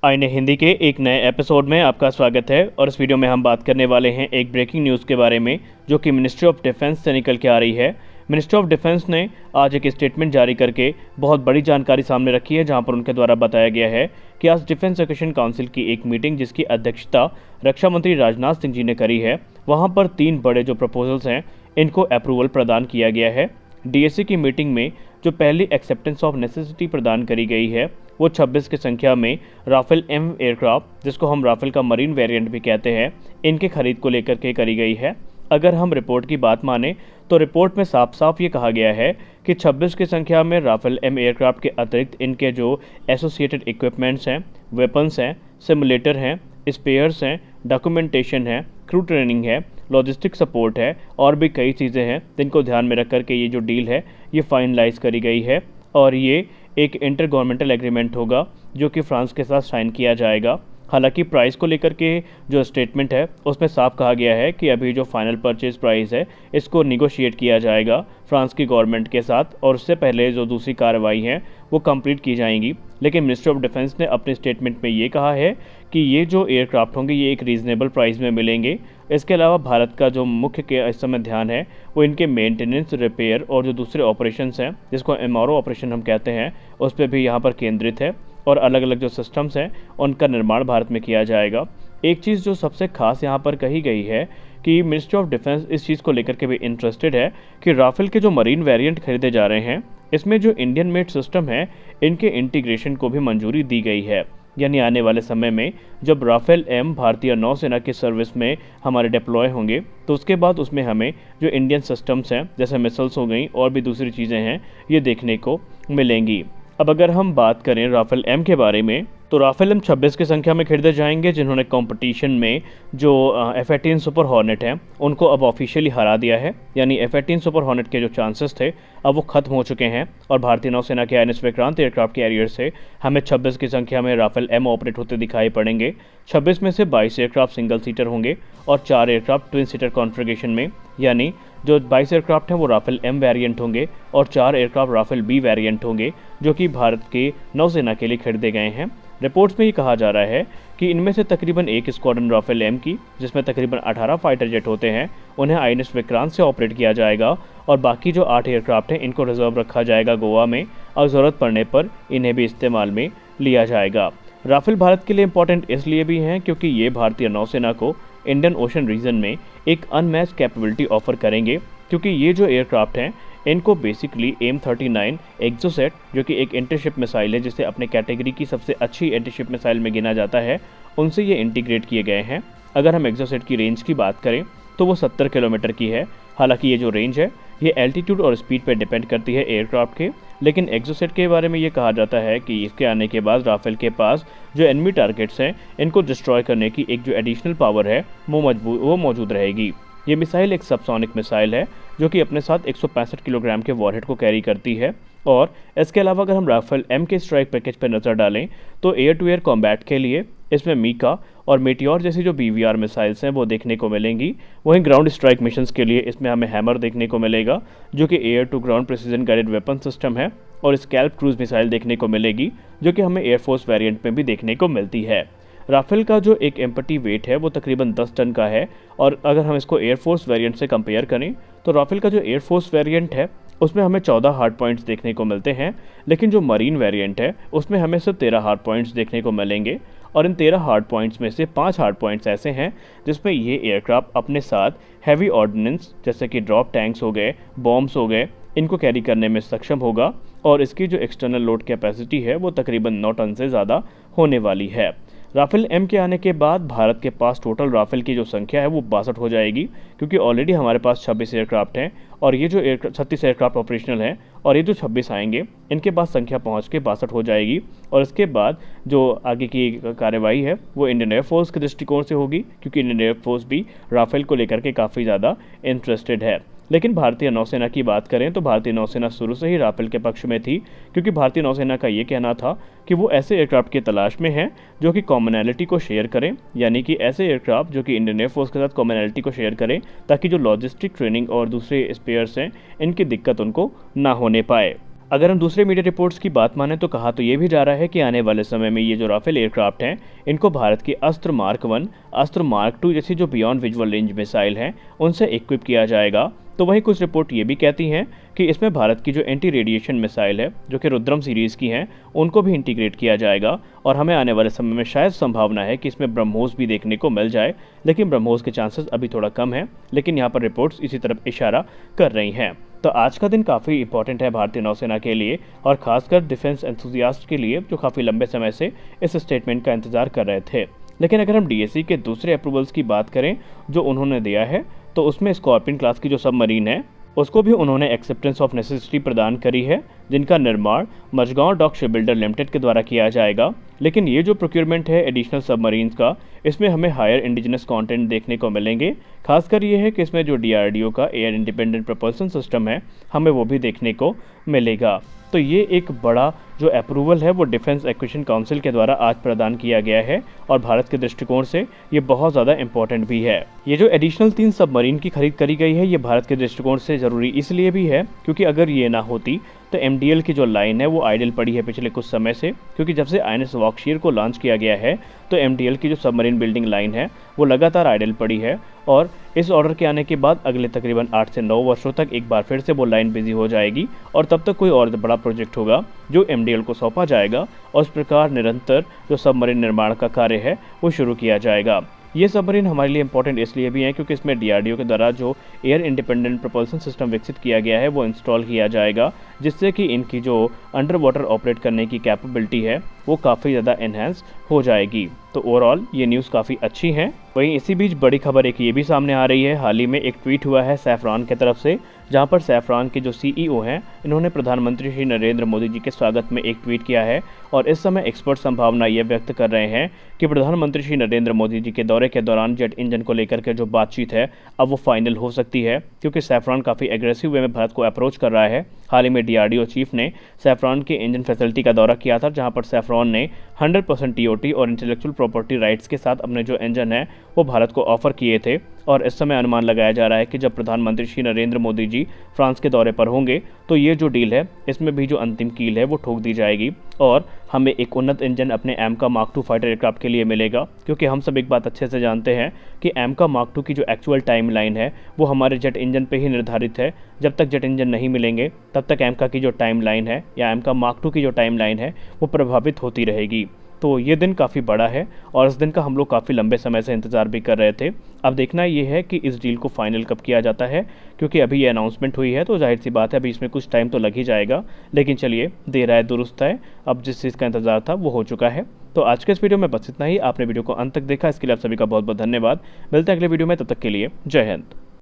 आईने हिंदी के एक नए एपिसोड में आपका स्वागत है और इस वीडियो में हम बात करने वाले हैं एक ब्रेकिंग न्यूज़ के बारे में जो कि मिनिस्ट्री ऑफ डिफेंस से निकल के आ रही है। मिनिस्ट्री ऑफ डिफेंस ने आज एक स्टेटमेंट जारी करके बहुत बड़ी जानकारी सामने रखी है, जहां पर उनके द्वारा बताया गया है कि आज डिफेंस एक्विजिशन काउंसिल की एक मीटिंग जिसकी अध्यक्षता रक्षा मंत्री राजनाथ सिंह जी ने करी है, वहाँ पर 3 बड़े जो प्रपोजल्स हैं इनको अप्रूवल प्रदान किया गया है। डीएससी की मीटिंग में जो पहली एक्सेप्टेंस ऑफ नेसेसिटी प्रदान करी गई है वो 26 की संख्या में राफेल एम एयरक्राफ्ट, जिसको हम राफेल का मरीन वेरिएंट भी कहते हैं, इनके खरीद को लेकर के करी गई है। अगर हम रिपोर्ट की बात माने तो रिपोर्ट में साफ साफ ये कहा गया है कि 26 की संख्या में राफेल एम एयरक्राफ्ट के अतिरिक्त इनके जो एसोसिएटेड इक्विपमेंट्स हैं, वेपन्स हैं, सिमुलेटर हैं, स्पेयर्स हैं, डॉक्यूमेंटेशन है, क्रू ट्रेनिंग है, लॉजिस्टिक सपोर्ट है और भी कई चीज़ें हैं जिनको ध्यान में रख कर के ये जो डील है ये फाइनलाइज करी गई है और ये एक इंटर गवर्नमेंटल एग्रीमेंट होगा जो कि फ्रांस के साथ साइन किया जाएगा। हालांकि प्राइस को लेकर के जो स्टेटमेंट है उसमें साफ कहा गया है कि अभी जो फाइनल परचेज प्राइस है इसको निगोशिएट किया जाएगा फ्रांस की गवर्नमेंट के साथ और उससे पहले जो दूसरी कार्रवाई है वो कंप्लीट की जाएंगी। लेकिन मिनिस्ट्री ऑफ डिफेंस ने अपने स्टेटमेंट में ये कहा है कि ये जो एयरक्राफ्ट होंगे ये एक रीज़नेबल प्राइस में मिलेंगे। इसके अलावा भारत का जो मुख्य के इस समय ध्यान है वो इनके मेंटेनेंस, रिपेयर और जो दूसरे ऑपरेशंस हैं जिसको एमआरओ ऑपरेशन हम कहते हैं उस पर भी यहाँ पर केंद्रित है और अलग अलग जो सिस्टम्स हैं उनका निर्माण भारत में किया जाएगा। एक चीज़ जो सबसे खास यहाँ पर कही गई है कि मिनिस्ट्री ऑफ डिफेंस इस चीज़ को लेकर के भी इंटरेस्टेड है कि राफेल के जो मरीन वेरिएंट खरीदे जा रहे हैं इसमें जो इंडियन मेड सिस्टम है इनके इंटीग्रेशन को भी मंजूरी दी गई है। यानी आने वाले समय में जब राफेल एम भारतीय नौसेना की सर्विस में हमारे डिप्लॉय होंगे तो उसके बाद उसमें हमें जो इंडियन सिस्टम्स हैं जैसे मिसाइल्स हो गई और भी दूसरी चीज़ें हैं ये देखने को मिलेंगी। अब अगर हम बात करें राफेल एम के बारे में तो राफेल एम 26 की संख्या में खरीदे जाएंगे जिन्होंने कंपटीशन में जो F-18 सुपर हॉर्नेट हैं उनको अब ऑफिशियली हरा दिया है। यानी F-18 सुपर हॉर्नेट के जो चांसेस थे अब वो खत्म हो चुके हैं और भारतीय नौसेना के INS विक्रांत एयरक्राफ्ट कैरियर से हमें 26 की संख्या में राफेल एम ऑपरेट होते दिखाई पड़ेंगे। 26 में से 22 एयरक्राफ्ट सिंगल सीटर होंगे और 4 एयरक्राफ्ट ट्विन सीटर कॉन्फ़िगरेशन में, यानी जो 22 एयरक्राफ्ट हैं वो राफेल एम वेरिएंट होंगे और 4 एयरक्राफ्ट राफेल बी वेरिएंट होंगे जो कि भारत के नौसेना के लिए खरीदे गए हैं। रिपोर्ट्स में ये कहा जा रहा है कि इनमें से तकरीबन एक स्क्वाड्रन राफेल एम की, जिसमें तकरीबन 18 फाइटर जेट होते हैं, उन्हें INS विक्रांत से ऑपरेट किया जाएगा और बाकी जो 8 एयरक्राफ्ट हैं इनको रिजर्व रखा जाएगा गोवा में और ज़रूरत पड़ने पर इन्हें भी इस्तेमाल में लिया जाएगा। राफेल भारत के लिए इंपॉर्टेंट इसलिए भी हैं क्योंकि ये भारतीय नौसेना को इंडियन ओशन रीजन में एक अनमैच्ड कैपेबिलिटी ऑफर करेंगे, क्योंकि ये जो एयरक्राफ्ट हैं इनको बेसिकली AIM-39 एक्सोसेट जो कि एक एंटीशिप मिसाइल है जिसे अपने कैटेगरी की सबसे अच्छी एंटीशिप मिसाइल में गिना जाता है, उनसे ये इंटीग्रेट किए गए हैं। अगर हम एक्सोसेट की रेंज की बात करें तो वो 70 किलोमीटर की है। हालांकि ये जो रेंज है ये एल्टीट्यूड और स्पीड पर डिपेंड करती है एयरक्राफ्ट के, लेकिन एक्सोसेट के बारे में ये कहा जाता है कि इसके आने के बाद राफेल के पास जो एनिमी टारगेट्स हैं इनको डिस्ट्रॉय करने की एक जो एडिशनल पावर है वो मौजूद रहेगी। ये मिसाइल एक सबसोनिक मिसाइल है जो कि अपने साथ 165 किलोग्राम के वॉरहेड को कैरी करती है। और इसके अलावा अगर हम राफेल एम के स्ट्राइक पैकेज पर नज़र डालें तो एयर टू एयर कॉम्बैट के लिए इसमें मीका और मेटियोर जैसी जो BVR मिसाइल्स हैं वो देखने को मिलेंगी। वहीं ग्राउंड स्ट्राइक मिशंस के लिए इसमें हमें हैमर देखने को मिलेगा जो कि air to ground precision guided weapon system है, और स्कैल्प क्रूज मिसाइल देखने को मिलेगी जो कि हमें एयरफोर्स वेरिएंट में भी देखने को मिलती है। राफेल का जो एक एम्पटी वेट है वो तकरीबन 10 टन का है और अगर हम इसको एयरफोर्स वेरिएंट से कंपेयर करें तो राफेल का जो एयरफोर्स वेरिएंट है उसमें हमें 14 हार्ड पॉइंट्स देखने को मिलते हैं, लेकिन जो मरीन वेरिएंट है उसमें हमें सिर्फ 13 हार्ड पॉइंट्स देखने को मिलेंगे। और इन 13 हार्ड पॉइंट्स में से 5 हार्ड पॉइंट्स ऐसे हैं जिसमें ये एयरक्राफ्ट अपने साथ हैवी ऑर्डिनेंस जैसे कि ड्रॉप टैंक्स हो गए, बॉम्ब्स हो गए, इनको कैरी करने में सक्षम होगा और इसकी जो एक्सटर्नल लोड कैपेसिटी है वो तकरीबन 9 टन से ज़्यादा होने वाली है। राफेल एम के आने के बाद भारत के पास टोटल राफेल की जो संख्या है वो 62 हो जाएगी, क्योंकि ऑलरेडी हमारे पास 26 एयरक्राफ्ट हैं और ये जो 36 एयरक्राफ्ट ऑपरेशनल हैं और ये जो 26 आएंगे इनके पास संख्या पहुंच के 62 हो जाएगी। और इसके बाद जो आगे की कार्यवाही है वो इंडियन एयरफोर्स के दृष्टिकोण से होगी, क्योंकि इंडियन एयरफोर्स भी राफेल को लेकर के काफ़ी ज़्यादा इंटरेस्टेड है। लेकिन भारतीय नौसेना की बात करें तो भारतीय नौसेना शुरू से ही राफेल के पक्ष में थी, क्योंकि भारतीय नौसेना का ये कहना था कि वो ऐसे एयरक्राफ्ट की तलाश में हैं जो कि कॉमनैलिटी को शेयर करें, यानी कि ऐसे एयरक्राफ्ट जो कि इंडियन एयरफोर्स के साथ कॉमनैलिटी को शेयर करें ताकि जो लॉजिस्टिक ट्रेनिंग और दूसरे स्पेयर्स हैं इनकी दिक्कत उनको ना होने पाए। अगर हम दूसरे मीडिया रिपोर्ट्स की बात माने तो कहा तो ये भी जा रहा है कि आने वाले समय में ये जो राफेल एयरक्राफ्ट हैं इनको भारत की अस्त्र मार्क 1, अस्त्र मार्क 2 जैसी जो बियॉन्ड विजुअल रेंज मिसाइल हैं उनसे इक्विप किया जाएगा। तो वहीं कुछ रिपोर्ट ये भी कहती हैं कि इसमें भारत की जो एंटी रेडिएशन मिसाइल है जो कि रुद्रम सीरीज़ की हैं उनको भी इंटीग्रेट किया जाएगा और हमें आने वाले समय में शायद संभावना है कि इसमें ब्रह्मोस भी देखने को मिल जाए, लेकिन ब्रह्मोस के चांसेस अभी थोड़ा कम है, लेकिन यहाँ पर रिपोर्ट्स इसी तरफ इशारा कर रही हैं। तो आज का दिन काफ़ी इंपॉर्टेंट है भारतीय नौसेना के लिए और खासकर डिफेंस एंथुजियास्ट के लिए जो काफ़ी लंबे समय से इस स्टेटमेंट का इंतजार कर रहे थे। लेकिन अगर हम डीएसी के दूसरे अप्रूवल्स की बात करें जो उन्होंने दिया है तो उसमें स्कॉर्पियन क्लास की जो सबमरीन है उसको भी उन्होंने एक्सेप्टेंस ऑफ नेसेसिटी प्रदान करी है, जिनका निर्माण मझगांव डॉक शिपबिल्डर लिमिटेड के द्वारा किया जाएगा। लेकिन ये जो प्रोक्योरमेंट है एडिशनल सबमरीन्स का, इसमें हमें हायर इंडिजिनस कंटेंट देखने को मिलेंगे। खासकर ये है कि इसमें जो डीआरडीओ का एयर इंडिपेंडेंट प्रपल्सन सिस्टम है हमें वो भी देखने को मिलेगा। तो ये एक बड़ा जो अप्रूवल है वो डिफेंस एक्विजिशन काउंसिल के द्वारा आज प्रदान किया गया है और भारत के दृष्टिकोण से ये बहुत ज़्यादा इंपॉर्टेंट भी है। ये जो एडिशनल 3 सबमरीन की खरीद करी गई है ये भारत के दृष्टिकोण से ज़रूरी इसलिए भी है क्योंकि अगर ये ना होती तो एमडीएल की जो लाइन है वो आइडल पड़ी है पिछले कुछ समय से, क्योंकि जब से आईएनएस वॉर्कशीयर को लॉन्च किया गया है तो एमडीएल की जो सबमरीन बिल्डिंग लाइन है वो लगातार आइडल पड़ी है और इस ऑर्डर के आने के बाद अगले तकरीबन 8 से 9 वर्षों तक एक बार फिर से वो लाइन बिजी हो जाएगी और तब तक कोई और बड़ा प्रोजेक्ट होगा जो एमडीएल को सौंपा जाएगा और इस प्रकार निरंतर जो सबमरीन निर्माण का कार्य है वो शुरू किया जाएगा। ये सबमरीन हमारे लिए इंपॉर्टेंट इसलिए भी है क्योंकि इसमें डीआरडीओ के द्वारा जो एयर इंडिपेंडेंट प्रपल्सन सिस्टम विकसित किया गया है वो इंस्टॉल किया जाएगा, जिससे कि इनकी जो अंडर वाटर ऑपरेट करने की कैपेबिलिटी है वो काफ़ी ज़्यादा एनहेंस हो जाएगी। तो ओवरऑल ये न्यूज़ काफ़ी अच्छी है। वहीं इसी बीच बड़ी खबर एक ये भी सामने आ रही है, हाल ही में एक ट्वीट हुआ है सैफरॉन की तरफ से, जहां पर सैफरॉन के जो सीईओ हैं इन्होंने प्रधानमंत्री श्री नरेंद्र मोदी जी के स्वागत में एक ट्वीट किया है और इस समय एक्सपर्ट संभावना ये व्यक्त कर रहे हैं कि प्रधानमंत्री श्री नरेंद्र मोदी जी के दौरे के दौरान जेट इंजन को लेकर के जो बातचीत है अब वो फाइनल हो सकती है, क्योंकि सैफरॉन काफ़ी एग्रेसिव वे में भारत को अप्रोच कर रहा है। हाल ही में डीआरडीओ चीफ ने सैफरॉन के इंजन फैसिलिटी का दौरा किया था, जहां पर सैफरॉन ने 100% टीओटी और इंटेलेक्चुअल प्रॉपर्टी राइट्स के साथ अपने जो इंजन है वो भारत को ऑफर किए थे। और इस समय अनुमान लगाया जा रहा है कि जब प्रधानमंत्री श्री नरेंद्र मोदी जी फ्रांस के दौरे पर होंगे तो ये जो डील है इसमें भी जो अंतिम कील है वो ठोक दी जाएगी और हमें एक उन्नत इंजन अपने एमका मार्क 2 फाइटर एयरक्राफ्ट के लिए मिलेगा। क्योंकि हम सब एक बात अच्छे से जानते हैं कि एमका मार्क 2 की जो एक्चुअल टाइम लाइन है वो हमारे जेट इंजन पे ही निर्धारित है। जब तक जेट इंजन नहीं मिलेंगे तब तक एमका की जो टाइम लाइन है या एमका मार्क 2 की जो टाइम लाइन है वो प्रभावित होती रहेगी। तो ये दिन काफ़ी बड़ा है और इस दिन का हम लोग काफ़ी लंबे समय से इंतज़ार भी कर रहे थे। अब देखना ये है कि इस डील को फाइनल कब किया जाता है, क्योंकि अभी ये अनाउंसमेंट हुई है तो जाहिर सी बात है अभी इसमें कुछ टाइम तो लग ही जाएगा। लेकिन चलिए, देर आए दुरुस्त है, अब जिस चीज़ का इंतज़ार था वो हो चुका है। तो आज के इस वीडियो में बस इतना ही। आपने वीडियो को अंत तक देखा, इसके लिए आप सभी का बहुत बहुत धन्यवाद। मिलते हैं अगले वीडियो में, तब तक के लिए जय हिंद।